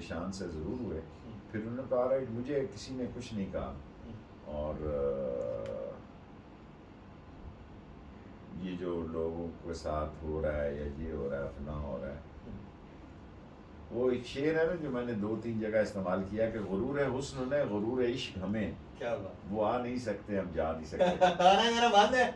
پریشان سے ضرور ہوئے. پھر انہوں نے کہا رائٹ مجھے کسی نے کچھ نہیں کہا, اور یہ جو لوگوں کے ساتھ ہو رہا ہے یا یہ ہو رہا ہے فلاں ہو رہا ہے, وہ ایک شعر ہے نا جو میں نے 2-3 جگہ استعمال کیا کہ غرور حسن انہیں غرور عشق ہمیں, کیا بات, وہ آ نہیں سکتے ہم جا نہیں سکتے. میرا بند ہے,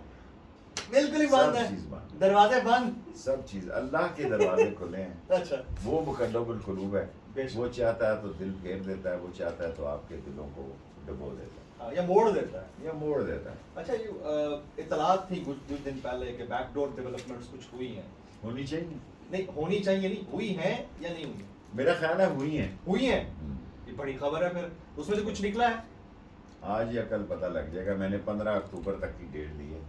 بالکل ہی بند ہے, سب چیز بند, دروازے بند, سب چیز اللہ کے دروازے کھلے ہیں. اچھا, وہ مقلب القلوب ہے, بے شک. وہ چاہتا ہے تو دل پھیر دیتا ہے, وہ چاہتا ہے تو آپ کے دلوں کو ڈبو دیتا یا موڑ دیتا ہے. ہے یا موڑ دیتا ہے. اچھا, یہ اطلاعات تھی کچھ دن پہلے کہ بیک ڈور ڈیولپمنٹس کچھ ہوئی ہیں, ہونی چاہیے, نہیں ہونی چاہیے, نہیں ہوئی ہیں یا نہیں ہوئی؟ میرا خیال ہے ہوئی ہیں. ہوئی ہیں, یہ بڑی خبر ہے. پھر اس میں سے کچھ نکلا ہے؟ آج یا کل پتہ لگ جائے گا. میں نے 15 اکتوبر تک کی ڈیٹ دی ہے,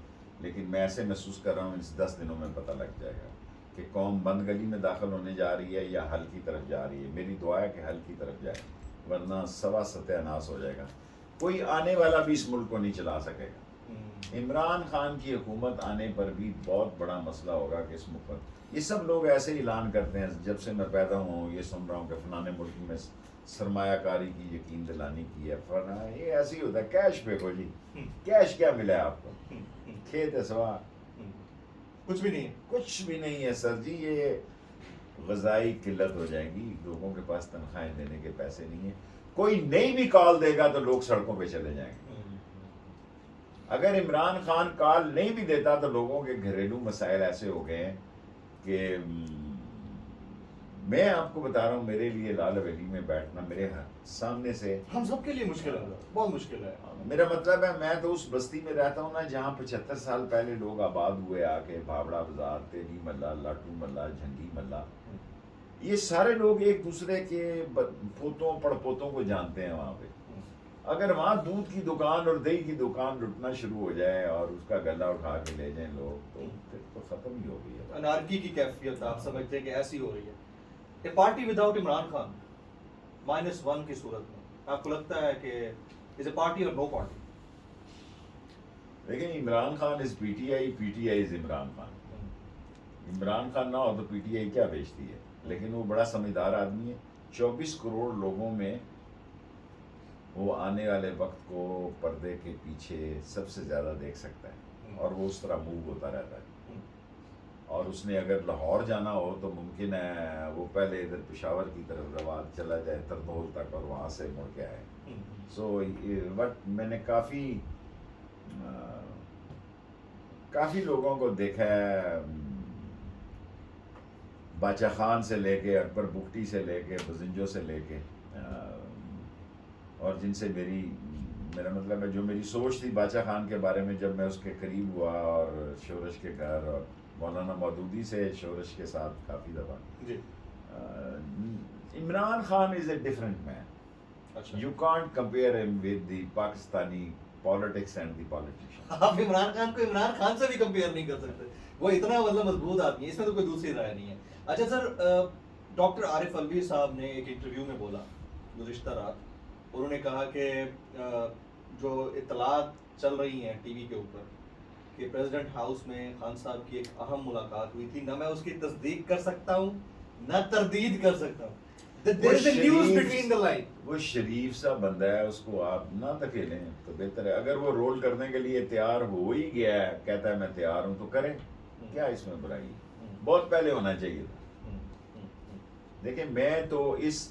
لیکن میں ایسے محسوس کر رہا ہوں اس 10 دنوں میں پتہ لگ جائے گا کہ قوم بند گلی میں داخل ہونے جا رہی ہے یا حل کی طرف جا رہی ہے. میری دعا ہے کہ حل کی طرف جائے, ورنہ سوا ستیہ ناس ہو جائے گا. کوئی آنے والا بھی اس ملک کو نہیں چلا سکے گا. عمران خان کی حکومت آنے پر بھی بہت بڑا مسئلہ ہوگا کہ اس ملک پر, یہ سب لوگ ایسے ہی اعلان کرتے ہیں جب سے میں پیدا ہوں یہ سن رہا ہوں کہ فلانے ملک میں سرمایہ کاری کی یقین دلانی کی ہے, یہ ایسے ہی ہوتا ہے. کیش پھینکو جی, کیش کیا ملا ہے آپ کو, کھیت ہے سوا, کچھ بھی نہیں ہے, کچھ بھی نہیں ہے سر جی. یہ غذائی قلت ہو جائے گی, لوگوں کے پاس تنخواہیں دینے کے پیسے نہیں ہیں. کوئی نہیں بھی کال دے گا تو لوگ سڑکوں پہ چلے جائیں گے. اگر عمران خان کال نہیں بھی دیتا تو لوگوں کے گھریلو مسائل ایسے ہو گئے ہیں کہ میں آپ کو بتا رہا ہوں, میرے لیے لال حویلی میں بیٹھنا میرے سامنے سے ہم سب کے لیے مشکل ہے, بہت مشکل ہے. میرا مطلب ہے میں تو اس بستی میں رہتا ہوں نا جہاں 75 سال پہلے لوگ آباد ہوئے آ کے, بھاوڑا بازار, تیلی ملا, لاٹو ملا, جھنگی ملا. یہ سارے لوگ ایک دوسرے کے پوتوں پڑ پوتوں کو جانتے ہیں وہاں پہ. اگر وہاں دودھ کی دکان اور دہی کی دکان لٹنا شروع ہو جائے اور اس کا گلا اٹھا کے لے جائیں لوگ, تو پھر تو ختم ہی ہو گئی ہے. انارکی کی کیفیت آپ سمجھتے ہیں کہ ایسی ہو رہی ہے. A party without Imran Khan -1 کی صورت میں آپ کو لگتا ہے کہ از اے پارٹی اور نو پارٹی؟ لیکن Imran Khan is P T I, P T I is Imran Khan. Imran Khan نہ ہو تو پی ٹی آئی کیا بیچتی ہے, لیکن وہ بڑا سمجھدار آدمی ہے. 24 کروڑ لوگوں میں وہ آنے والے وقت کو پردے کے پیچھے سب سے زیادہ دیکھ سکتا ہے, اور وہ اس طرح موو ہوتا رہتا ہے. اور اس نے اگر لاہور جانا ہو تو ممکن ہے وہ پہلے ادھر پشاور کی طرف رواد چلا جائے ترنول تک, اور وہاں سے مڑ کے آئے. سو بٹ میں نے کافی لوگوں کو دیکھا ہے, باچا خان سے لے کے, اکبر بگٹی سے لے کے, بزنجو سے لے کے, اور جن سے میرا مطلب ہے جو میری سوچ تھی باچا خان کے بارے میں جب میں اس کے قریب ہوا, اور شورش کے گھر اور مولانا مودودی سے شورش کے ساتھ کافی دفعہ. جی, Imran Khan is a different man. You can't compare him with the Pakistani politics and the politician. آپ عمران خان کو عمران خان سے بھی کمپیئر نہیں کر سکتے, وہ اتنا مطلب مضبوط آدمی ہے, اس میں تو کوئی دوسری رائے نہیں ہے. اچھا سر, ڈاکٹر عارف الوی صاحب نے ایک انٹرویو میں بولا گزشتہ رات, انہوں نے کہا کہ جو اطلاعات چل رہی ہیں ٹی وی کے اوپر کہ پریزیڈنٹ ہاؤس میں خان صاحب کی ایک اہم ملاقات ہوئی تھی, نہ میں اس کی تصدیق کر سکتا ہوں نہ تردید کر سکتا ہوں. There is a news between the line. وہ شریف سا بندہ ہے, اس کو آپ نہ دھکیلیں تو بہتر ہے. اگر وہ رول کرنے کے لیے تیار ہو ہی گیا ہے, کہتا ہے میں تیار ہوں, تو کریں, کیا اس میں برائی. بہت پہلے ہونا چاہیے تھا. دیکھیں میں تو اس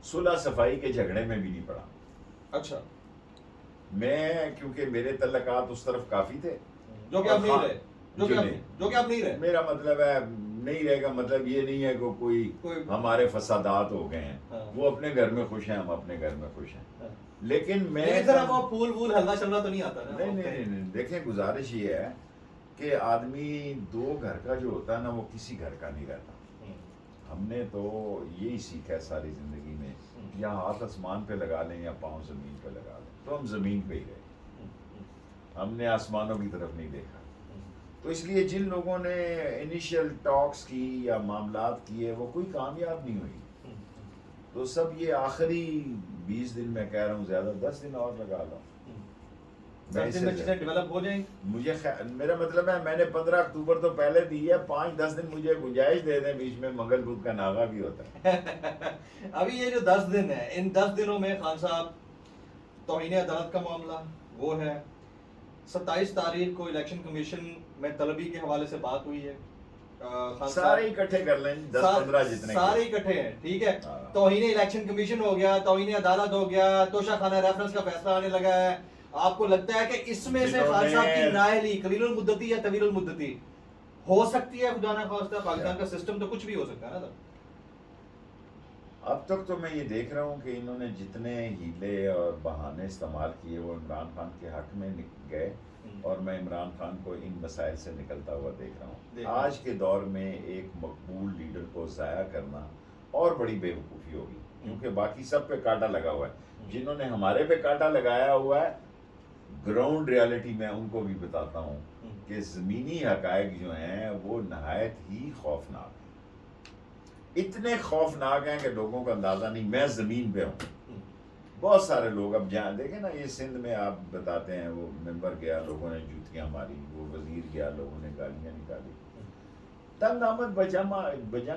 صلح صفائی کے جھگڑے میں بھی نہیں پڑا. اچھا, میں کیونکہ میرے تعلقات اس طرف کافی تھے جو کہ آپ نہیں رہے, جو کہ آپ نہیں رہے. میرا مطلب ہے نہیں رہے گا, مطلب یہ نہیں ہے کہ کوئی ہمارے فسادات ہو گئے ہیں. وہ اپنے گھر میں خوش ہیں, ہم اپنے گھر میں خوش ہیں. لیکن میں پھول ہلنا چلنا تو نہیں آتا. نہیں, دیکھیں گزارش یہ ہے کہ آدمی 2 گھر کا جو ہوتا ہے نا, وہ کسی گھر کا نہیں رہتا. ہم نے تو یہی سیکھا ہے ساری زندگی میں, یا ہاتھ آسمان پہ لگا لیں یا پاؤں زمین پہ لگا لیں, تو ہم زمین پہ ہی رہے. ہم نے آسمانوں کی طرف نہیں دیکھا. تو اس لیے جن لوگوں نے انیشیل ٹاکس کی یا معاملات کیے وہ کوئی کامیاب نہیں ہوئی. تو سب یہ آخری 20 دن میں کہہ رہا ہوں, زیادہ 10 دن اور لگا لو, 10 دن میں چیزیں ڈیولپ ہو جائیں. مجھے میرا مطلب ہے میں نے 15 اکتوبر تو پہلے دی ہے, 5-10 دن مجھے گنجائش دے دیں, بیچ میں منگل بدھ کا ناغہ بھی ہوتا ہے. ابھی یہ جو 10 دن ہے, ان 10 دنوں میں خان صاحب توہین عدالت کا معاملہ وہ ہے, 27 تاریخ کو الیکشن کمیشن میں طلبی کے حوالے سے بات ہوئی ہے. سارے اکٹھے کر لیں 10-15 جتنے سارے اکٹھے ہیں, ٹھیک ہے. توہین الیکشن کمیشن ہو گیا, توہین عدالت ہو گیا, توشہ خانہ ریفرنس کا فیصلہ آنے لگا ہے. آپ کو لگتا ہے کہ اس میں سے خان صاحب کی نااہلی قلیل المدتی یا طویل المدتی ہو سکتی ہے؟ خدا نہ خواستہ پاکستان کا سسٹم تو کچھ بھی ہو سکتا ہے نا. اب تک تو میں یہ دیکھ رہا ہوں کہ انہوں نے جتنے ہیلے اور بہانے استعمال کیے وہ عمران خان کے حق میں گئے, اور میں عمران خان کو ان مسائل سے نکلتا ہوا دیکھ رہا ہوں. آج کے دور میں ایک مقبول لیڈر کو ضائع کرنا اور بڑی بے وقوفی ہوگی, کیونکہ باقی سب پہ کانٹا لگا ہوا ہے. جنہوں نے ہمارے پہ کانٹا لگایا ہوا ہے, گراؤنڈ ریالٹی میں ان کو بھی بتاتا ہوں کہ زمینی حقائق جو ہیں وہ نہایت ہی خوفناک ہیں. اتنے خوفناک ہیں کہ لوگوں کا اندازہ نہیں. میں زمین پہ ہوں, بہت سارے لوگ اب جہاں دیکھیں نا, یہ سندھ میں آپ بتاتے ہیں وہ ممبر گیا, لوگوں نے جوتیاں ماری, وہ وزیر گیا, لوگوں نے گالیاں نکالی. تنگ آمد بجنگ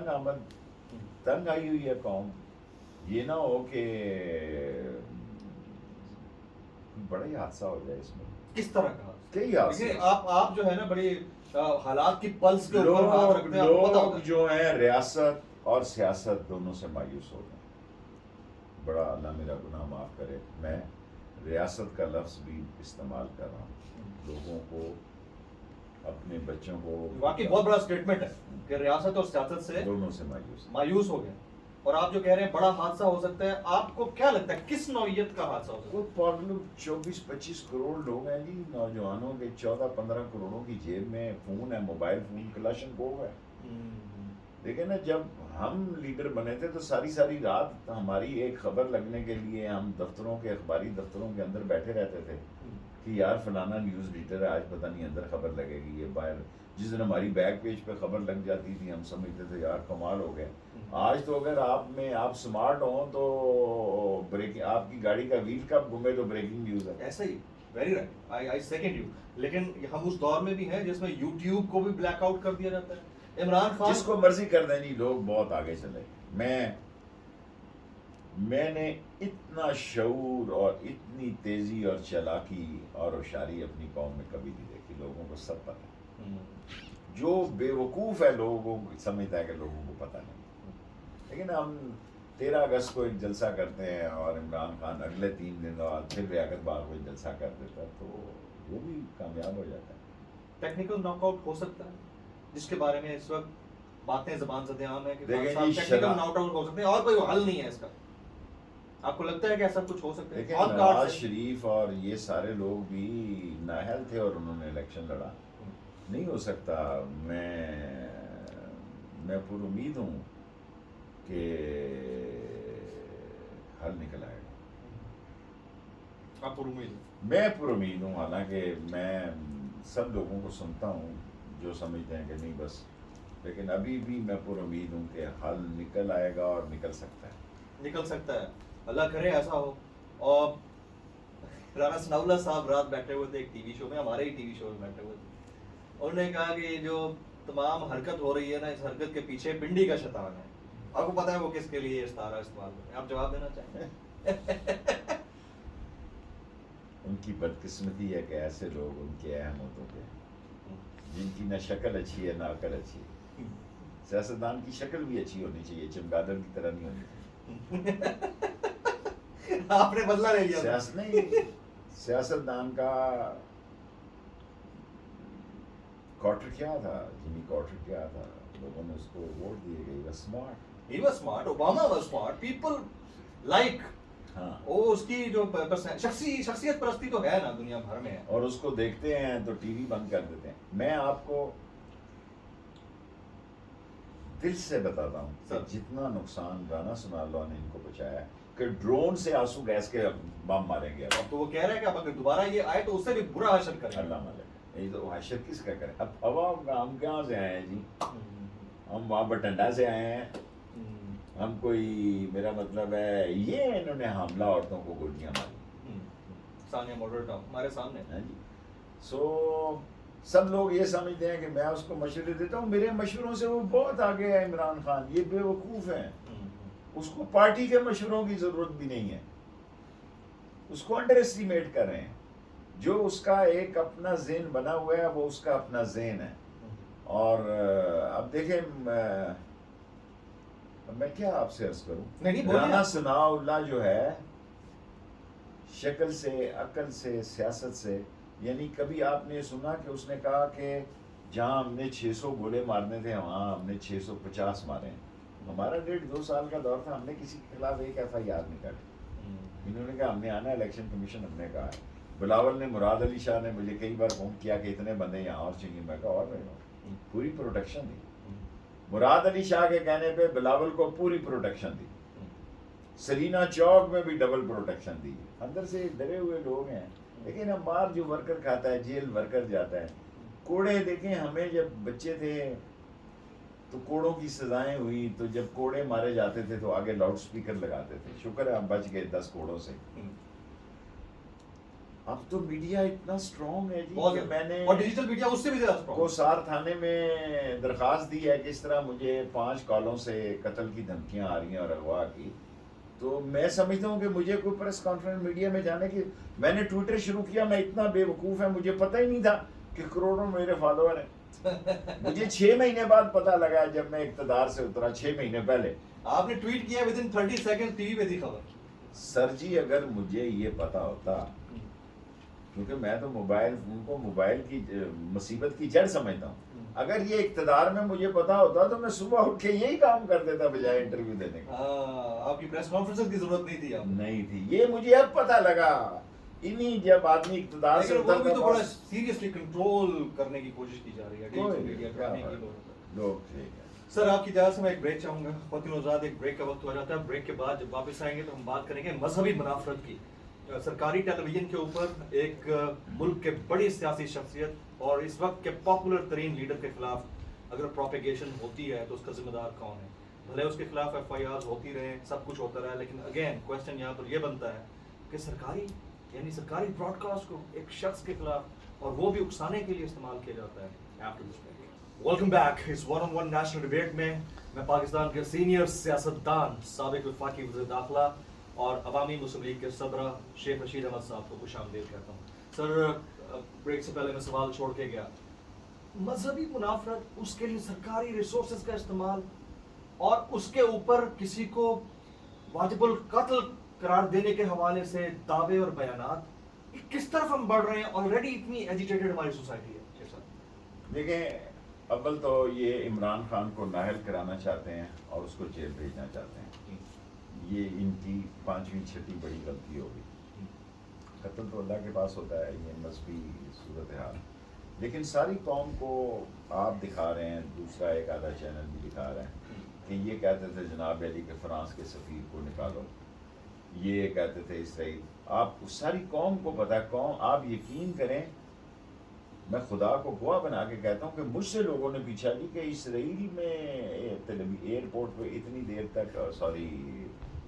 آمد, تنگ آئی ہوئی ہے قوم. یہ نہ ہو کہ بڑا ہی حادثہ ہو جائے اس میں. کس طرح کا کئی حادثے آپ جو ہے نا بڑی حالات کی پلس کے اوپر ہاتھ رکھتے ہیں. لوگ جو ہیں ریاست اور سیاست دونوں سے مایوس ہو گئے. بڑا اللہ میرا گناہ معاف کرے, میں ریاست کا لفظ بھی استعمال کر رہا ہوں. لوگوں کو, اپنے بچوں کو, واقعی بہت بڑا اسٹیٹمنٹ ہے کہ ریاست اور سیاست سے دونوں سے مایوس ہو گئے. اور آپ جو کہہ رہے ہیں بڑا حادثہ ہو سکتا ہے, آپ کو کیا لگتا ہے کس نوعیت کا حادثہ ہو سکتا ہے؟ وہ 24-25 کروڑ لوگ ہیں جی, نوجوانوں کے 14-15 کروڑوں کی جیب میں فون ہے, موبائل فون, کلاشن کوف ہے. دیکھیں نا, جب ہم لیڈر بنے تھے تو ساری رات ہماری ایک خبر لگنے کے لیے ہم دفتروں کے, اخباری دفتروں کے اندر بیٹھے رہتے تھے کہ یار فلانا نیوز لیڈر ہے, آج پتہ نہیں اندر خبر لگے گی. یہ باہر جس دن ہماری بیک پیج پہ خبر لگ جاتی تھی ہم سمجھتے تھے یار کمال ہو گئے. آج تو اگر آپ سمارٹ ہوں تو آپ کی گاڑی کا ویل کب گھومے تو بریکنگ نیوز ہے. ایسا ہی, very right, I second you. لیکن ہم اس دور میں بھی ہیں جس میں یوٹیوب کو بھی بلیک آؤٹ کر دیا جاتا ہے. عمران خان جس کو مرضی کر دیں جی, لوگ بہت آگے چلے. میں نے اتنا شعور اور اتنی تیزی اور چالاکی اور ہوشیاری اپنی قوم میں کبھی نہیں دیکھی. لوگوں کو سب پتہ ہے. جو بے وقوف ہے لوگوں کو سمجھتا ہے کہ لوگوں کو پتہ نہیں. لیکن ہم 13 اگست کو ایک جلسہ کرتے ہیں اور عمران خان اگلے 3 دن بعد پھر ریاکت باغ کو جلسہ کر دیتا ہے, تو وہ بھی کامیاب ہو جاتا ہے. ٹیکنیکل ناک آؤٹ ہو سکتا ہے, جس کے بارے میں اس وقت باتیں زبان زد عام ہے کہ ٹیکنیکل ناک آؤٹ ہو سکتے ہیں اور کوئی حل نہیں ہے اس کا. آپ کو لگتا ہے کہ ایسا کچھ ہو سکتا ہے؟ لیکن نواز شریف اور یہ سارے لوگ بھی نااہل تھے اور انہوں نے الیکشن لڑا. نہیں ہو سکتا. میں پر امید ہوں کہ حل نکل آئے گا. آپ پر امید؟ میں پر امید ہوں, حالانکہ میں سب لوگوں کو سنتا ہوں جو سمجھتے ہیں کہ نہیں بس, لیکن ابھی بھی میں پر امید ہوں کہ حل نکل آئے گا اور نکل سکتا ہے. اللہ کرے ایسا ہو. اور رانا ثناء اللہ صاحب رات بیٹھے ہوئے تھے ایک ٹی وی شو میں, ہمارے ہی ٹی وی شو میں بیٹھے ہوئے تھے. انہوں نے کہا کہ جو تمام حرکت ہو رہی ہے نا, اس حرکت کے پیچھے پنڈی کا شیطان ہے. آپ کو پتا ہے وہ کس کے لیے استعارہ استعمال کرتے ہیں؟ آپ جواب دینا چاہیں گے؟ ان کی بدقسمتی ہے کہ ایسے لوگ ان کے اہم ہوتے ہیں جن کی نہ شکل اچھی ہے نہ عقل اچھی ہے. سیاستدان کی شکل بھی اچھی ہونی چاہیے, چمگادڑ کی طرح نہیں ہونی چاہیے. آپ نے بدلہ لے لیا. سیاستدان کا کارٹر کیا تھا, جمی کارٹر کیا تھا, لوگوں نے اس کو ووٹ دیے گئے. He was smart. Obama was smart. People like. ہاں, وہ اس کی جو شخصیت پرستی تو ہے نا دنیا بھر میں, اور اس کو دیکھتے ہیں تو ٹی وی بند کر دیتے ہیں. میں آپ کو دل سے بتاتا ہوں کہ جتنا نقصان رانا ثناء اللہ نے ان کو بچایا ہے کہ ڈرون سے آنسو گیس کے بم ماریں گے. اب تو وہ کہہ رہے ہیں کہ اب اگر دوبارہ یہ آئے تو اس سے بھی برا حشر کریں. اللہ مالک, یہ تو حشر کس کا کریں. اب ہم کہاں سے آئے ہیں جی؟ ہم وہاں بٹنڈا سے آئے ہیں. ہم کوئی, میرا مطلب ہے یہ انہوں نے حاملہ عورتوں کو گولیاں ماری. ثانیہ ماڈل ٹاؤن ہمارے سامنے. ہاں جی. سو سب لوگ یہ سمجھتے ہیں کہ میں اس کو مشورے دیتا ہوں, میرے مشوروں سے وہ بہت آگے ہے. عمران خان یہ بے وقوف ہیں, اس کو پارٹی کے مشوروں کی ضرورت بھی نہیں ہے, اس کو انڈر اسٹیمیٹ کر رہے ہیں. جو اس کا ایک اپنا ذہن بنا ہوا ہے وہ اس کا اپنا ذہن ہے. اور اب دیکھیں میں کیا آپ سے عرض کروں, رانا ثناء اللہ جو ہے شکل سے, عقل سے, سیاست سے, یعنی کبھی آپ نے سنا کہ اس نے کہا کہ جہاں ہم نے 600 گولے مارنے تھے وہاں ہم نے 650 مارے ہیں. ہمارا 1.5-2 سال کا دور تھا, ہم نے کسی کے خلاف ایک FIR نہیں کاٹی. انہوں نے کہا ہم نے آنا ہے, الیکشن کمیشن ہم نے کہا ہے. بلاول نے, مراد علی شاہ نے مجھے کئی بار فون کیا کہ اتنے بندے یہاں اور چاہیے. میں کہا اور پوری پروٹیکشن دی. مراد علی شاہ کے کہنے پہ بلاول کو پوری پروٹیکشن دی. سرینا چوک میں بھی ڈبل پروٹیکشن دی. اندر سے ڈرے ہوئے لوگ ہیں. لیکن اب مار جو ورکر کھاتا ہے, جیل ورکر جاتا ہے. کوڑے دیکھیں, ہمیں جب بچے تھے تو کوڑوں کی سزائیں ہوئی, تو جب کوڑے مارے جاتے تھے تو آگے لاؤڈ سپیکر لگاتے تھے. شکر ہے ہم بچ گئے 10 کوڑوں سے. اب تو میڈیا اتنا اسٹرانگ ہے جی کہ میں نے, اور ڈیجیٹل میڈیا اس سے بھی زیادہ اسٹرانگ. کوسار تھانے میں درخواست دی ہے کہ اس طرح مجھے 5 کالوں سے قتل کی دھمکیاں آ رہی ہیں اور اغوا کی. تو میں سمجھتا ہوں کہ مجھے کوئی پریس کانفرنس میڈیا میں جانے کی, میں نے ٹویٹر شروع کیا, میں اتنا بے وقوف ہے, مجھے پتہ ہی نہیں تھا کہ کروڑوں میرے فالوور ہیں. مجھے 6 مہینے بعد پتہ لگا جب میں اقتدار سے اترا, 6 مہینے پہلے. آپ نے ٹویٹ کیا ودن 30 سیکنڈ ٹی وی پہ تھی خبر. سر جی اگر مجھے یہ پتہ ہوتا, کیونکہ میں تو موبائل فون کو موبائل کی مصیبت کی جڑ سمجھتا ہوں, اگر یہ اقتدار میں مجھے پتا ہوتا تو میں صبح اٹھ کے یہی کام کر دیتا بجائے انٹرویو دینے کا. آپ کی پریس کانفرنس کی ضرورت نہیں تھی. نہیں تھی, یہ مجھے اب پتا لگا. انہی جب آدمی اقتدار سے اترتا ہے تو بڑا سیریسلی کنٹرول کرنے کی کوشش کی جا رہی ہے لوگ. ٹھیک ہے سر, آپ کی اجازت سے میں ایک بریک چاہوں گا. خواتین و حضرات, ایک بریک کا وقت ہو جاتا ہے. بریک کے بعد جب واپس آئیں گے تو ہم بات کریں گے مذہبی منافرت کی. سرکاری ٹیلی ویژن کے اوپر ایک ملک کے بڑی سیاسی شخصیت اور اس وقت کے پاپولر ترین لیڈر کے خلاف اگر پروپیگیشن ہوتی ہے تو اس کا ذمہ دار کون ہے؟ بھلے اس کے خلاف FIRs ہوتی رہیں, سب کچھ ہوتا رہا, لیکن اگین کوشچن یہاں پر یہ بنتا ہے کہ سرکاری براڈ کاسٹ کو ایک شخص کے خلاف, اور وہ بھی اکسانے کے لیے استعمال کیا جاتا ہے. Welcome back. اس 1-on-1 نیشنل ڈبیٹ میں پاکستان کے سینئر سیاستدان, سابق وفاقی وزیر داخلہ اور عوامی مسلم لیگ کے صدر شیخ رشید احمد صاحب کو خوش آمدید کہتا ہوں. سر, بریک سے پہلے میں سوال چھوڑ کے گیا, مذہبی منافرت, اس کے لیے سرکاری ریسورسز کا استعمال اور اس کے اوپر کسی کو واجب القتل قرار دینے کے حوالے سے دعوے اور بیانات, کس طرف ہم بڑھ رہے ہیں؟ آلریڈی اتنی ایجیٹیٹڈ ہماری سوسائٹی ہے. دیکھیں, اول تو یہ عمران خان کو نااہل کرانا چاہتے ہیں اور اس کو جیل بھیجنا چاہتے ہیں. یہ ان کی 5ویں-6ٹھی بڑی غلطی ہوگی. قتل تو اللہ کے پاس ہوتا ہے, یہ مذہبی صورتحال. لیکن ساری قوم کو آپ دکھا رہے ہیں, دوسرا ایک آدھا چینل بھی دکھا رہے ہیں کہ یہ کہتے تھے جناب علی کہ فرانس کے سفیر کو نکالو, یہ کہتے تھے اسرائیل. آپ ساری قوم کو پتہ ہے, قوم, آپ یقین کریں, میں خدا کو گواہ بنا کے کہتا ہوں کہ مجھ سے لوگوں نے پوچھا جی کہ اسرائیل میں ایئرپورٹ پہ اتنی دیر تک,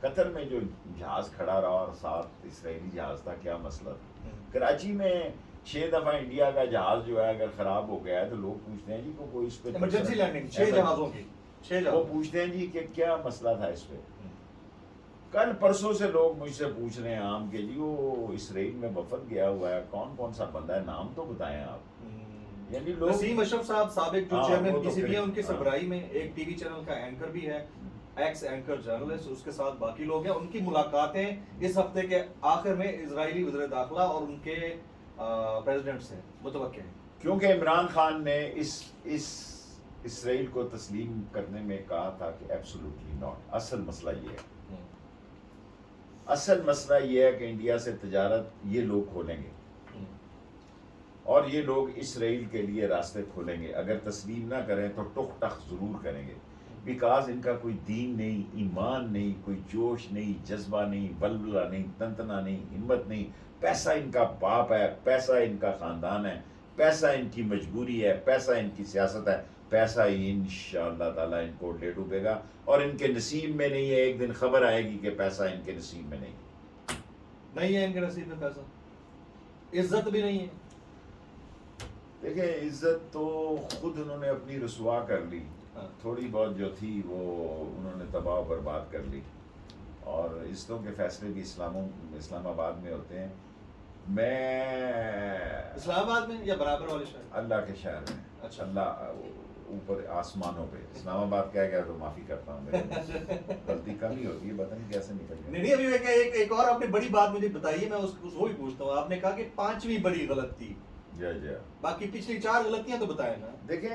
قطر میں جو جہاز کھڑا رہا اور ساتھ اسرائیلی جہاز تھا, کیا مسئلہ تھا؟ کراچی میں 6 دفعہ انڈیا کا جہاز جو ہے اگر خراب ہو گیا ہے تو لوگ پوچھتے ہیں جی کو کوئی اس پہ ایمرجنسی لینڈنگ 6 جہازوں کی, وہ پوچھتے ہیں جی کہ کیا مسئلہ تھا اس پہ. کل پرسوں سے لوگ مجھ سے پوچھ رہے ہیں عام کہ جی وہ اسرائیل میں وفد گیا ہوا ہے, کون کون سا بندہ ہے, نام تو بتائیں آپ. یعنی لوگ, نسیم اشرف صاحب سابق جو چیئرمین PCB ہیں, ان کی سربراہی میں ایک ٹی وی چینل کا اینکر بھی ہے, ایکس اینکر جرنلسٹ, اس کے ساتھ باقی لوگ ہیں. ان کی ملاقاتیں اس ہفتے کے آخر میں اسرائیلی وزیر داخلہ اور ان کے پریزیڈنٹ سے متوقع ہیں, کیونکہ عمران خان نے اس اسرائیل کو تسلیم کرنے میں کہا تھا کہ ایبسولوٹلی ناٹ. اصل مسئلہ یہ ہے, اصل مسئلہ یہ ہے کہ انڈیا سے تجارت یہ لوگ کھولیں گے اور یہ لوگ اسرائیل کے لیے راستے کھولیں گے. اگر تسلیم نہ کریں تو ٹک ٹک ضرور کریں گے, بیکاز ان کا کوئی دین نہیں, ایمان نہیں, کوئی جوش نہیں, جذبہ نہیں, بلبلہ نہیں, تنتنا نہیں, ہمت نہیں. پیسہ ان کا باپ ہے, پیسہ ان کا خاندان ہے, پیسہ ان کی مجبوری ہے, پیسہ ان کی سیاست ہے. پیسہ ہی انشاءاللہ تعالیٰ ان کو لے ڈوبے گا, اور ان کے نصیب میں نہیں ہے. ایک دن خبر آئے گی کہ پیسہ ان کے نصیب میں نہیں ہے ان کے نصیب میں پیسہ. عزت بھی نہیں ہے. دیکھیں عزت تو خود انہوں نے اپنی رسوا کر لی, تھوڑی بہت جو تھی وہ انہوں نے تباہ و برباد کر لی, اور عزتوں کے فیصلے بھی اسلام آباد میں ہوتے ہیں. میں اسلام آباد میں یا برابر والے شہر؟ اللہ کے شہر میں. اچھا. اللہ اوپر آسمانوں پہ. اسلام آباد کہہ گیا تو معافی کرتا ہوں, میرے غلطی کم ہی ہوتی ہے, پتہ نہیں کیسے نکل گیا. نہیں ابھی میں ایک اور آپ نے بڑی بات مجھے بتائی ہے, میں اس وہ بھی پوچھتا ہوں. آپ نے کہا کہ 5ویں بڑی غلط تھی, جی باقی پچھلی 4 غلطیاں تو بتائیں نا. دیکھیں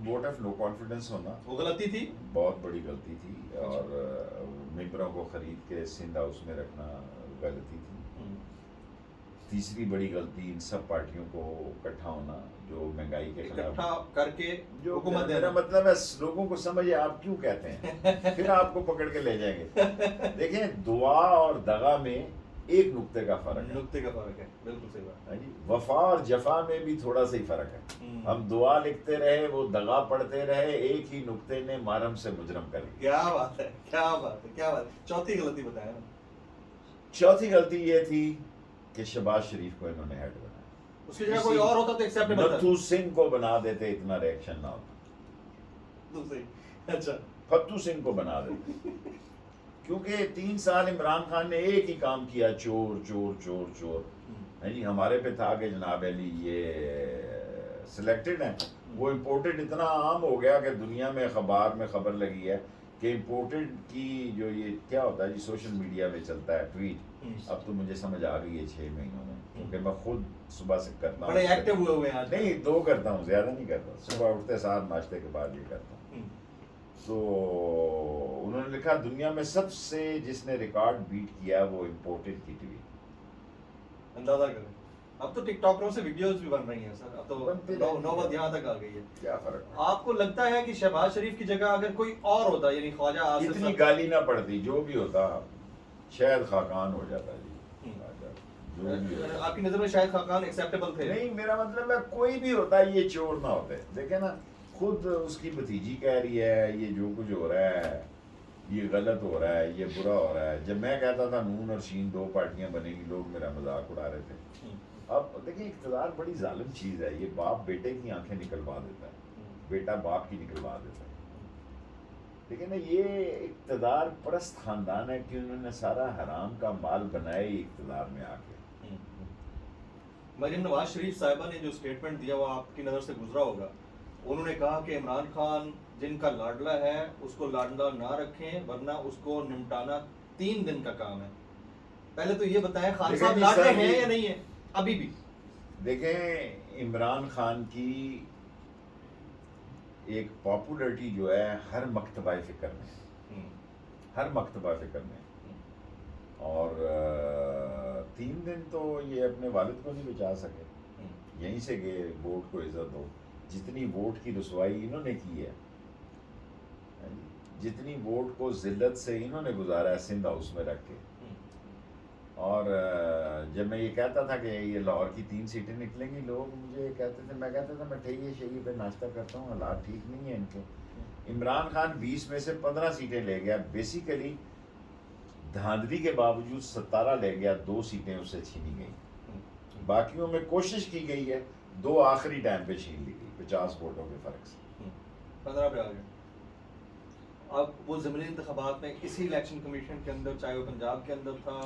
ووٹ آف نو کانفیڈنس ہونا وہ غلطی تھی, بہت بڑی غلطی تھی, اور ممبروں کو خرید کے سندھ ہاؤس میں رکھنا غلطی تھی. تیسری بڑی غلطی ان سب پارٹیوں کو اکٹھا ہونا جو مہنگائی کے خلاف اکٹھا کر کے جو حکومت میرا دینا. مطلب ہے لوگوں کو سمجھے آپ کیوں کہتے ہیں, پھر آپ کو پکڑ کے لے جائیں گے. دیکھیں دعا اور دغا میں ایک نقطے کا فرق ہے, نقطے کا فرق ہے, بالکل صحیح بات. وفا اور جفا میں بھی تھوڑا سا ہی فرق ہے. ہم دعا لکھتے رہے, وہ دغا پڑھتے رہے, ایک ہی نقطے نے محرم سے مجرم کر دیا. کیا بات ہے, کیا بات ہے, کیا بات ہے. چوتھی غلطی بتائیں نا. چوتھی غلطی یہ تھی کہ شہباز شریف کو انہوں نے ہیڈ بنایا. اس کی جگہ کوئی اور ہوتا تو ایکسیپٹیبل تھا. فتو سنگھ کو بنا دیتے, اتنا ریئیکشن نہ ہوتا. اچھا فتو سنگھ کو بنا دیتے, کیونکہ 3 سال عمران خان نے ایک ہی کام کیا, چور چور چور چور. جی ہمارے پہ تھا کہ جناب علی یہ سلیکٹڈ ہیں, وہ امپورٹڈ اتنا عام ہو گیا کہ دنیا میں اخبار میں خبر لگی ہے کہ امپورٹڈ کی جو یہ کیا ہوتا ہے جی سوشل میڈیا میں چلتا ہے ٹویٹ, اب تو مجھے سمجھ آ گئی ہے 6 مہینوں میں, کیونکہ میں خود صبح سے کرتا ہوں. بڑے ایکٹیو ہوئے ہیں آج. نہیں 2 کرتا ہوں, زیادہ نہیں کرتا. صبح اٹھتے ساتھ ناشتے کے بعد یہ کرتا ہوں. تو انہوں نے لکھا دنیا میں سب سے جس نے ریکارڈ بیٹ کیا وہ امپورٹڈ کی ٹویٹ. اندازہ کریں, اب تو ٹک ٹاکروں سے ویڈیوز بھی بن رہی ہیں سر, اب تو نوبت یہاں تک آ گئی ہے. کیا فرق ہے؟ آپ کو لگتا ہے کہ شہباز شریف کی جگہ اگر کوئی اور ہوتا, یعنی خواجہ آصف اتنی گالی نہ پڑتی, جو بھی ہوتا شاید خاقان ہو جاتا جی, جو بھی ہوتا. آپ کی نظر میں شاید خاقان ایکسیپٹیبل تھے؟ نہیں, میرا مطلب ہے کوئی بھی ہوتا یہ چور نہ ہوتے. دیکھیں نا, خود اس کی بھتیجی کہہ رہی ہے یہ جو کچھ ہو رہا ہے یہ غلط ہو رہا ہے, یہ برا ہو رہا ہے. جب میں کہتا تھا نون اور شین 2 پارٹیاں بنے گی, لوگ میرا مذاق اڑا رہے تھے. اب دیکھیں اقتدار بڑی ظالم چیز ہے, یہ باپ بیٹے کی آنکھیں نکلوا دیتا ہے, بیٹا باپ کی نکلوا دیتا ہے. لیکن نا یہ اقتدار پرست خاندان ہے کہ انہوں نے سارا حرام کا مال بنایا ہی اقتدار میں آ کے. مریم نواز شریف صاحبہ نے جو اسٹیٹمنٹ دیا وہ آپ کی نظر سے گزرا ہوگا. انہوں نے کہا کہ عمران خان جن کا لاڈلا ہے اس کو لاڈلا نہ رکھیں ورنہ اس کو نمٹانا 3 دن کا کام ہے. پہلے تو یہ بتائیں خان صاحب لاڈلے ہیں یا نہیں ہیں ابھی بھی؟ دیکھیں عمران خان کی ایک پاپولرٹی جو ہے ہر مکتبہ فکر میں, ہر مکتبہ فکر میں, اور 3 دن تو یہ اپنے والد کو نہیں بچا سکے. یہیں سے کہ ووٹ کو عزت دو. جتنی ووٹ کی رسوائی انہوں نے کی ہے, جتنی ووٹ کو ذلت سے انہوں نے گزارا ہے سندھ ہاؤس میں رکھ کے. اور جب میں یہ کہتا تھا کہ یہ لاہور کی 3 سیٹیں نکلیں گی, لوگ مجھے کہتے تھے, میں کہتا تھا میں ٹھیک شہری پہ ناشتہ کرتا ہوں, حالات ٹھیک نہیں ہیں ان کے. عمران خان 20 میں سے 15 سیٹیں لے گیا, بیسیکلی دھاندلی کے باوجود 17 لے گیا, 2 سیٹیں اس سے چھینی گئیں. باقیوں میں کوشش کی گئی ہے, 2 آخری ٹائم پہ چھین لی گئی 50 ووٹوں کے فرق سے. 15 پہ آ گئے. اب وہ ضمنی انتخابات میں اسی الیکشن کمیشن کے اندر, چاہے وہ پنجاب کے اندر تھا,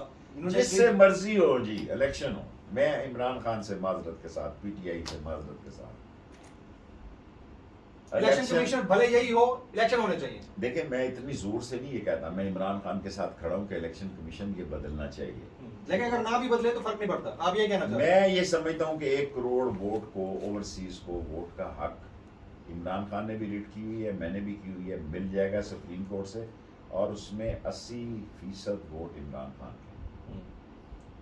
جس سے مرضی ہو جی الیکشن ہو, میں عمران خان سے معذرت کے ساتھ, پی ٹی آئی سے معذرت کے ساتھ, الیکشن کمیشن بھلے یہی ہو, الیکشن ہونے چاہیے. دیکھیں میں اتنی زور سے نہیں یہ کہتا, میں عمران خان کے ساتھ کھڑا ہوں کہ الیکشن کمیشن یہ بدلنا چاہیے, لیکن اگر نہ بھی بدلے تو فرق نہیں پڑتا. آپ یہ کہنا چاہتے ہیں؟ میں یہ سمجھتا ہوں کہ 1 کروڑ ووٹ کو, اوورسیز کو ووٹ کا حق عمران خان نے بھی ریٹ کی ہوئی ہے, میں نے بھی کی ہوئی ہے, مل جائے گا سپریم کورٹ سے, اور اس میں 80% ووٹ عمران خان کے.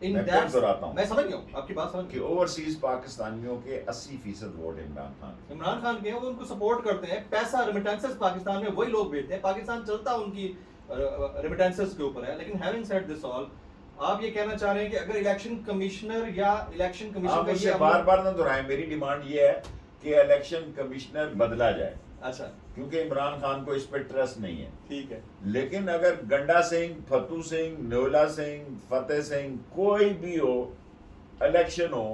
میں پھر دہراتا ہوں, میں سمجھ گیا ہوں آپ کی بات, سمجھ کہ اوورسیز پاکستانیوں کے 80% ووٹ عمران خان کے. عمران خان کے ہیں, وہ ان کو سپورٹ کرتے ہیں. پیسہ ریمیٹنسز پاکستان میں وہی لوگ بھیجتے ہیں, پاکستان چلتا ان کی ریمیٹنسز کے اوپر ہے. لیکن ہیونگ سیڈ دس آل, آپ یہ کہنا چاہ رہے ہیں کہ اگر الیکشن کمشنر یا الیکشن کمیشن کا یہ بار بار نہ دہرائیں, میری ڈیمانڈ یہ ہے کہ الیکشن کمشنر بدلا جائے. اچھا, کیونکہ عمران خان کو اس پہ ٹرسٹ نہیں ہے. ٹھیک ہے. لیکن اگر گنڈا سنگھ, فتو سنگھ, نیولا سنگھ, فتح سنگھ, کوئی بھی ہو, الیکشن ہو,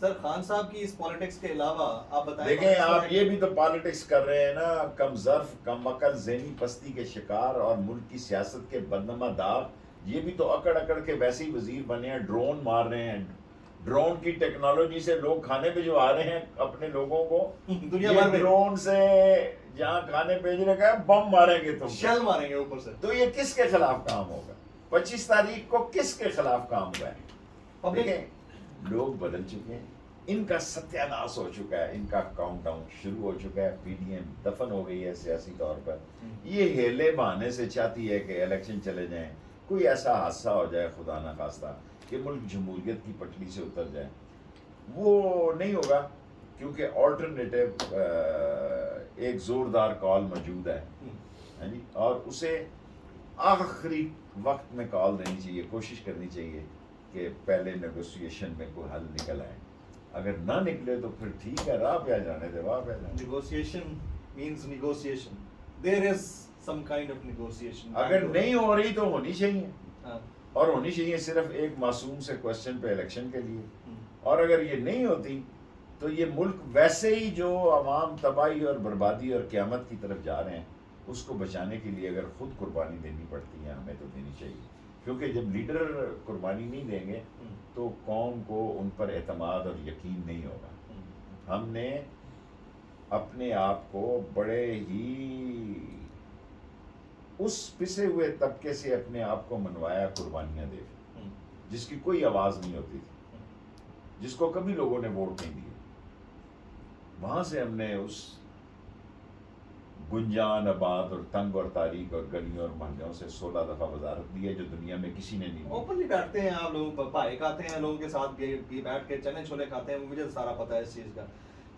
سر خان صاحب کی اس پالیٹکس کے علاوہ آپ بتائیں. دیکھیں آپ یہ بھی تو پالیٹکس کر رہے ہیں نا، کم ظرف، کم عقل، ذہنی پستی کے شکار اور ملک کی سیاست کے بدنما داغ، یہ بھی تو اکڑ اکڑ کے ویسے ہی وزیر بنے ہیں، ڈرون مار رہے ہیں. ڈرون کی ٹیکنالوجی سے لوگ کھانے بھجوا رہے ہیں اپنے لوگوں کو. دنیا بھر میں ڈرون سے جہاں کھانے بھیجنے کا ہے بم ماریں گے تم، شیل ماریں گے اوپر سے. تو یہ کس کے خلاف کام ہوگا؟ 25 تاریخ کو کس کے خلاف کام ہوا ہے؟ دیکھیں لوگ بدل چکے ہیں، ان کا ستیہ ناش ہو چکا ہے، ان کا کاؤنٹ ڈاؤن شروع ہو چکا ہے. پی ڈی ایم دفن ہو گئی ہے سیاسی طور پر. یہ ہیلے بہانے سے چاہتی ہے کہ الیکشن چلے جائیں، کوئی ایسا حادثہ ہو جائے خدا نہ خواستہ کہ ملک جمہوریت کی پٹڑی سے اتر جائے. وہ نہیں ہوگا کیونکہ آلٹرنیٹو ایک زوردار کال موجود ہے جی، اور اسے آخری وقت میں کال دینی چاہیے، کوشش کرنی چاہیے کہ پہلے نیگوسیشن میں کوئی حل نکل آئے. اگر نہ نکلے تو پھر ٹھیک ہے، راہ پہ آ جانے دے، واہ پہ آ جانے. Negotiation means negotiation, there is some kind of negotiation. اگر نہیں ہو رہی تو ہونی چاہیے، اور ہونی چاہیے صرف ایک معصوم سے کوشچن پہ الیکشن کے لیے. اور اگر یہ نہیں ہوتی تو یہ ملک ویسے ہی جو عوام تباہی اور بربادی اور قیامت کی طرف جا رہے ہیں، اس کو بچانے کے لیے اگر خود قربانی دینی پڑتی ہے ہمیں تو دینی چاہیے. کیونکہ جب لیڈر قربانی نہیں دیں گے تو قوم کو ان پر اعتماد اور یقین نہیں ہوگا. ہم نے اپنے آپ کو بڑے ہی اس پسے ہوئے طبقے سے اپنے آپ کو منوایا قربانیاں دے، جس کی کوئی آواز نہیں ہوتی تھی، جس کو کبھی لوگوں نے ووٹ نہیں دیے. وہاں سے ہم نے اس گنجان آباد اور تنگ اور تاریک اور گلیوں اور محلوں سے 16 دفعہ وزارت دی ہے جو دنیا میں کسی نے نہیں دی. اوپنلی بیٹھتے ہیں آپ لوگ، پائے کھاتے ہیں لوگوں کے ساتھ بیٹھ کے چنے چھولے کھاتے ہیں، مجھے سارا پتہ ہے اس چیز کا.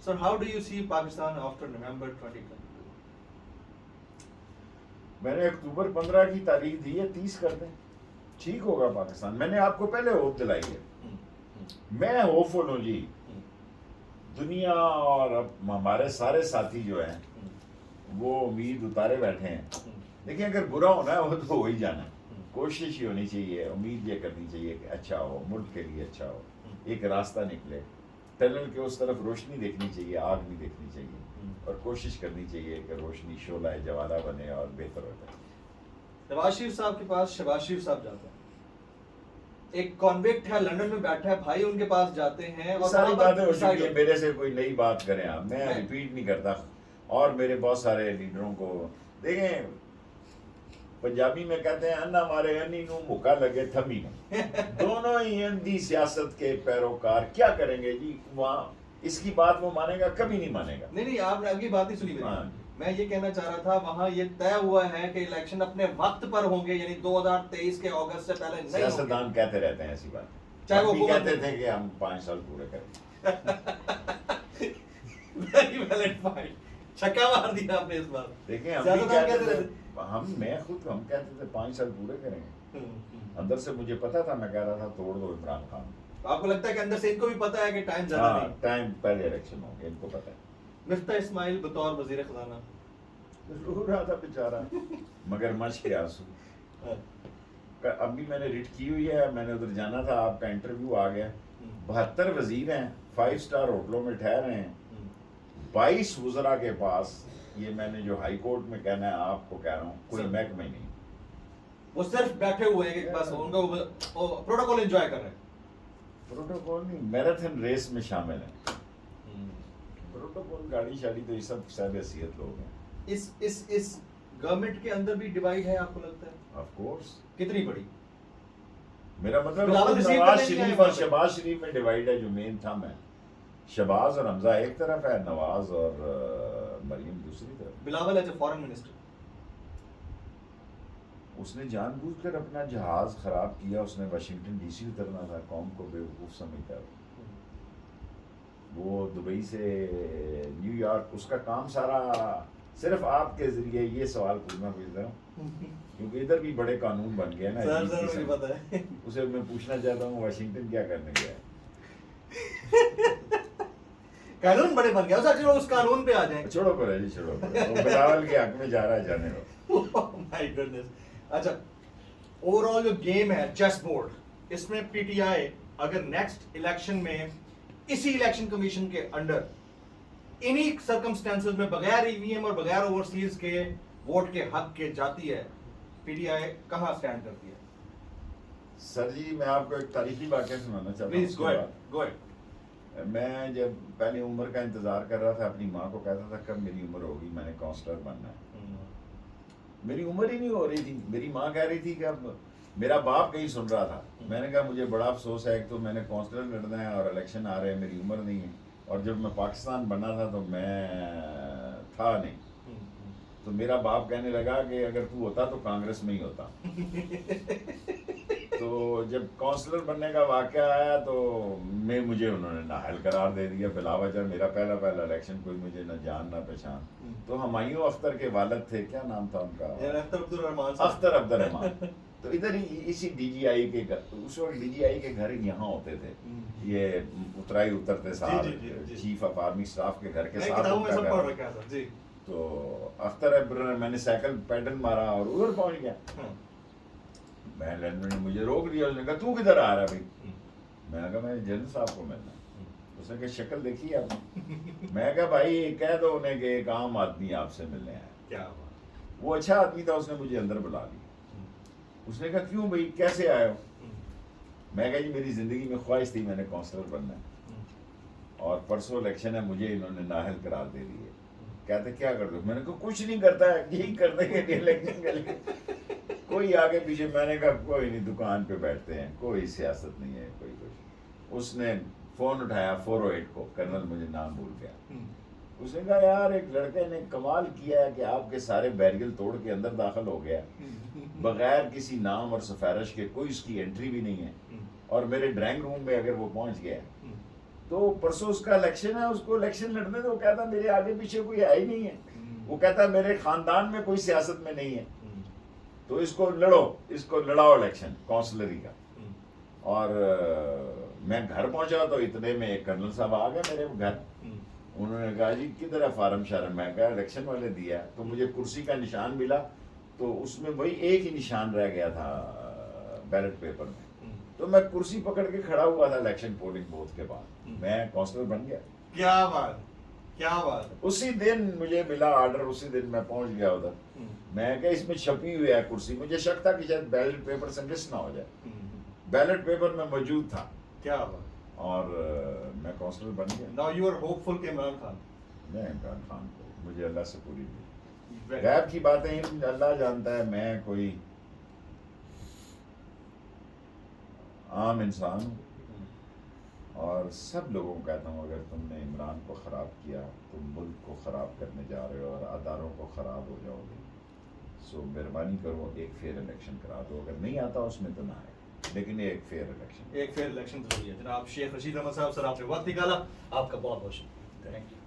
Sir how do you see Pakistan after November 2022؟ میں نے اکتوبر 15 کی تاریخ دی ہے، 30 کر دیں، ٹھیک ہوگا پاکستان. میں نے آپ کو پہلے ہوپ دلائی ہے، میں ہوپ فل ہوں جی. دنیا اور اب ہمارے سارے ساتھی جو ہیں وہ امید اتارے بیٹھے ہیں. دیکھیں اگر برا ہونا ہے وہ تو ہو ہی جانا ہے، کوشش ہی ہونی چاہیے، امید یہ کرنی چاہیے کہ اچھا ہو، ملک کے لیے اچھا ہو، ایک راستہ نکلے. ٹنل کے اس طرف روشنی دیکھنی چاہیے، آگ نہیں دیکھنی چاہیے، اور کوشش کرنی چاہیے کہ روشنی شعلہ جوالہ بنے اور بہتر ہو جائے. نواز شریف صاحب کے پاس شہباز شریف صاحب جاتے ہیں، ایک کانوکٹ ہے لنڈن میں بیٹھا ہے بھائی، ان کے پاس جاتے ہیں اور ساری باتیں ہو چکی ہیں. میرے سے کوئی نئی بات کریں آپ، میں ریپیٹ نہیں کرتا. اور میرے بہت سارے لیڈروں کو دیکھیں، پنجابی میں کہتے ہیں انا مارے انی نو مکا لگے تھمی نو. دونوں ہی اندھی سیاست کے پیروکار کیا کریں گے جی. وہاں اس کی بات وہ مانے گا؟ کبھی نہیں مانے گا. نہیں آپ نے اگلی بات نہیں سنی میری. میں یہ کہنا چاہ رہا تھا وہاں یہ طے ہوا ہے کہ الیکشن اپنے وقت پر ہوں گے، یعنی 2023 کے اگست سے پہلے نہیں. سیاستدان کہتے رہتے ہیں ایسی بات، چاہے وہ کہتے تھے کہ ہم 5 سال پورے کریں. ویری ویلڈ پوائنٹ، چھکا مار دیا آپ نے اس بار. دیکھیں ہم بھی کہتے تھے، ہم کہتے تھے 5 سال پورے کریں گے. اندر سے مجھے پتا تھا، میں کہہ رہا تھا توڑ دو عمران خان. آپ کو لگتا ہے کہ اندر سے ان کو بھی پتا ہے کہ ٹائم زیادہ نہیں؟ ٹائم پہلے الیکشن ہوں گے، ان کو پتا ہے. مفتاح اسماعیل بطور وزیر خزانہ رو رہا تھا بیچارہ، مگر مچ کے آنسو. اب بھی میں نے ریٹ کی ہوئی ہے، میں نے ادھر جانا تھا، آپ کا انٹرویو آ گیا. 72 وزیر ہیں، 5 سٹار ہوٹلوں میں ٹھہر رہے ہیں، 22 وزراء کے پاس. یہ میں نے جو ہائی کورٹ میں کہنا ہے آپ کو کہہ رہا ہوں، کوئی محکمہ ہی نہیں. وہ صرف بیٹھے ہوئے ہیں کہ بس ان کا پروٹوکول انجوائے کر رہے ہیں. پروٹوکول نہیں، میراتھن ریس میں شامل ہیں. پروٹوکول گاڑی شاڑی تو یہ سب صاحب حیثیت لوگ ہیں. اس گورنمنٹ کے اندر بھی ڈیوائیڈ ہے آپ کو لگتا ہے؟ Of course. کتنی بڑی؟ میرا مطلب نواز شریف اور شہباز شریف میں ڈیوائیڈ ہے. جو مین تھم ہے شہباز اور حمزہ ایک طرف ہے، نواز اور مریم دوسری طرف. Bilawal as a foreign minister اس نے جان بوجھ کر اپنا جہاز خراب کیا. اس نے واشنگٹن ڈی سی اترنا تھا، قوم کو بیوقوف سمجھتا ہے. وہ دبئی سے نیو یارک، اس کا کام سارا صرف آپ کے ذریعے یہ سوال پوچھنا پوچھتا ہوں کیونکہ ادھر بھی بڑے قانون بن گئے نا. اسے میں پوچھنا چاہتا ہوں واشنگٹن کیا کرنے گیا ہے؟ قانون بڑے بن گیا. چلو اس قانون پہ آ جائیں. چھوڑو پر جی، چھوڑو. بلاول کے حق میں جا رہا ہے، جانے دو. مائی گڈنس. اچھا اوور آل جو گیم ہے چیس بورڈ، اس میں پی ٹی آئی اگر نیکسٹ الیکشن میں اسی الیکشن کمیشن کے انڈر انہی سرکمسٹانسز میں بغیر ای وی ایم اور بغیر اوورسیز کے ووٹ کے حق کے جاتی ہے، پی ڈی آئی کہاں سٹینڈ کرتی ہے؟ سر جی میں آپ کو ایک تاریخی واقعہ سنانا چاہتا ہوں. Please go ahead. میں جب پہلی عمر کا انتظار کر رہا تھا اپنی ماں کو کہتا تھا کب میری عمر ہوگی میں نے کاؤنسلر بننا ہے. میری عمر ہی نہیں ہو رہی تھی. میری ماں کہہ رہی تھی کہ اب میرا باپ کہیں سن رہا تھا. میں نے کہا مجھے بڑا افسوس ہے، ایک تو میں نے کاؤنسلر لڑنا ہے اور الیکشن آ رہے ہیں، میری عمر نہیں ہے، اور جب میں پاکستان بنا تھا تو میں تھا نہیں. تو میرا باپ کہنے لگا کہ اگر تو ہوتا تو کانگریس میں ہی ہوتا. تو جب کاؤنسلر بننے کا واقعہ آیا تو مجھے انہوں نے نااہل قرار دے دیا بلا وجہ. میرا پہلا الیکشن، کوئی مجھے نہ جان نہ پہچان. تو ہمایوں اختر کے والد تھے، کیا نام تھا ان کا؟ اختر عبد الرحمان. تو ادھر ہی اسی ڈی جی آئی کے گھر، اس وقت ڈی جی آئی کے گھر یہاں ہوتے تھے، یہ اترائی اترتے سال چیف آف آرمی اسٹاف کے گھر کے ساتھ. تو اختر میں نے سائیکل پیڈل مارا اور ادھر پہنچ گیا. میں لینڈ نے مجھے روک دیا. اس نے کہا تو کدھر آ رہا ہے بھائی؟ میں نے کہا میں جنرل صاحب کو ملنا. اس نے کہا شکل دیکھی آپ نے؟ میں کہا بھائی کہہ دو انہیں کہ ایک عام آدمی آپ سے ملنے آیا. وہ اچھا آدمی تھا، اس نے مجھے اندر بلا لیا. اس نے کہا کیوں بھائی کیسے آئے ہو؟ میں کہا جی میری زندگی میں خواہش تھی میں نے کاؤنسلر بننا ہے، اور پرسوں الیکشن ہے، مجھے انہوں نے نااہل قرار دے دی ہے. کہتے کیا کر دو؟ میں نے کہا کچھ نہیں کرتا ہے، یہی کرنے کے لیے الیکشن کے لیے کوئی آگے پیچھے. میں نے کہا کوئی نہیں، دکان پہ بیٹھتے ہیں، کوئی سیاست نہیں ہے کوئی کچھ. اس نے فون اٹھایا 408 کو، کرنل مجھے نام بھول گیا. اس نے کہا یار ایک لڑکے نے کمال کیا ہے کہ آپ کے سارے بیریل توڑ کے اندر داخل ہو گیا بغیر کسی نام اور سفارش کے، کوئی اس کی انٹری بھی نہیں ہے، اور میرے ڈرائنگ روم میں اگر وہ پہنچ گیا تو پرسوں اس کا الیکشن ہے، اس کو الیکشن لڑنے تو. وہ کہتا میرے آگے پیچھے کوئی ہے ہی نہیں ہے. وہ کہتا میرے خاندان میں کوئی سیاست میں نہیں ہے، تو اس کو لڑو، اس کو لڑاؤ الیکشن کاؤنسلری کا. اور میں گھر پہنچا تو اتنے میں ایک کرنل صاحب آ گئے میرے گھر. انہوں نے کہا جی کدھر ہے فارم شارم؟ میں کہا الیکشن والے دیا. تو مجھے کرسی کا نشان ملا، تو اس میں وہی ایک ہی نشان رہ گیا تھا بیلٹ پیپر میں. تو میں کرسی پکڑ کے کھڑا ہوا تھا الیکشن پولنگ بوتھ کے بعد. میں کاؤنسلر بن گیا. کیا بات، کیا بات. اسی دن مجھے ملا آرڈر، اسی دن میں پہنچ گیا ادھر. میں کہ اس میں چھپی ہوئی ہے کرسی. مجھے شک تھا کہ شاید بیلٹ پیپر سے مس نہ ہو جائے. بیلٹ پیپر میں موجود تھا. کیا بات. اور میں کاؤنسلر بن گیا. Now you are hopeful کہ عمران خان. میں عمران خان کو مجھے اللہ سے پوری ملی. غیب کی باتیں اللہ جانتا ہے، میں کوئی عام انسان ہوں، اور سب لوگوں کو کہتا ہوں اگر تم نے عمران کو خراب کیا تم ملک کو خراب کرنے جا رہے ہو اور اداروں کو خراب ہو جاؤ گے. سو مہربانی کرو ایک فیئر الیکشن کرا دو. اگر نہیں آتا اس میں تو نہ آئے، لیکن ایک فیئر الیکشن ضروری ہے. جناب شیخ رشید احمد صاحب، سر آپ نے وقت نکالا، آپ کا بہت بہت شکریہ. Thank you.